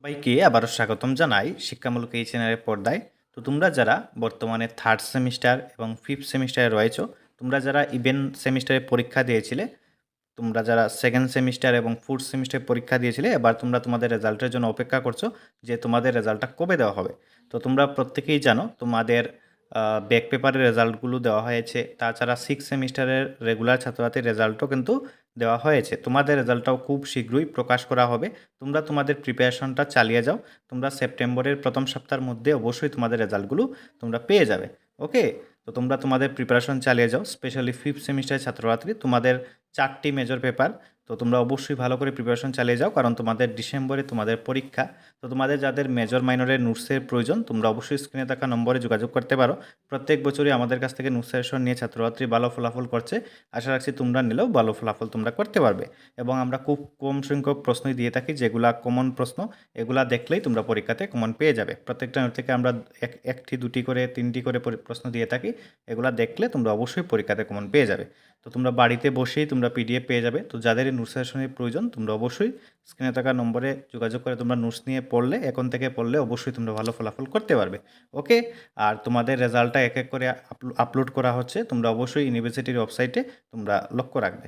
সবাইকে আবারও স্বাগতম জানাই শিক্ষামূলক এই চ্যানেলের পর্দায়। তো তোমরা যারা বর্তমানে থার্ড সেমিস্টার এবং ফিফথ সেমিস্টারে রয়েছো, তোমরা যারা ইভেন সেমিস্টারে পরীক্ষা দিয়েছিলে, তোমরা যারা সেকেন্ড সেমিস্টার এবং ফোর্থ সেমিস্টারে পরীক্ষা দিয়েছিলে, এবার তোমরা তোমাদের রেজাল্টের জন্য অপেক্ষা করছো যে তোমাদের রেজাল্টটা কবে দেওয়া হবে। তো তোমরা প্রত্যেকেই জানো তোমাদের ব্যাক পেপারের রেজাল্টগুলো দেওয়া হয়েছে, তাছাড়া সিক্স সেমিস্টারের রেগুলার ছাত্রছাত্রীর রেজাল্টও কিন্তু দেওয়া হয়েছে। তোমাদের রেজাল্টটাও খুব শীঘ্রই প্রকাশ করা হবে। তোমরা তোমাদের প্রিপারেশনটা চালিয়ে যাও। তোমরা সেপ্টেম্বরের প্রথম সপ্তাহের মধ্যে অবশ্যই তোমাদের রেজাল্টগুলো তোমরা পেয়ে যাবে। ওকে, তো তোমরা তোমাদের প্রিপারেশন চালিয়ে যাও। স্পেশালি ফিফথ সেমিস্টারের ছাত্রছাত্রী, তোমাদের 4টি মেজর পেপার, তো তোমরা অবশ্যই ভালো করে প্রিপারেশন চালিয়ে যাও, কারণ তোমাদের ডিসেম্বরে তোমাদের পরীক্ষা। তো তোমাদের যাদের মেজর মাইনরের নোটসের প্রয়োজন, তোমরা অবশ্যই স্ক্রিনে থাকা নম্বরে যোগাযোগ করতে পারো। প্রত্যেক বছরই আমাদের কাছ থেকে নোটস সাজেশন নিয়ে ছাত্রছাত্রী ভালো ফলাফল করছে। আশা রাখছি তোমরা নিলেও ভালো ফলাফল তোমরা করতে পারবে। এবং আমরা খুব কম সংখ্যক প্রশ্নই দিয়ে থাকি, যেগুলা কমন প্রশ্ন, এগুলা দেখলেই তোমরা পরীক্ষাতে কমন পেয়ে যাবে। প্রত্যেকটা নোট থেকে আমরা একটি দুটি করে তিনটি করে প্রশ্ন দিয়ে থাকি। এগুলা দেখলে তোমরা অবশ্যই পরীক্ষাতে কমন পেয়ে যাবে। তো তোমরা বাড়িতে বসেই তোমরা পিডিএফ পেয়ে যাবে। তো যাদের এই নোটস সাজেশনের প্রয়োজন, তোমরা অবশ্যই স্ক্রিনে থাকা নম্বরে যোগাযোগ করে তোমরা নোটস নিয়ে পড়লে, এখন থেকে পড়লে অবশ্যই তোমরা ভালো ফলাফল করতে পারবে। ওকে, আর তোমাদের রেজাল্টটা এক এক করে আপলোড করা হচ্ছে, তোমরা অবশ্যই ইউনিভার্সিটির ওয়েবসাইটে তোমরা লক্ষ্য রাখবে।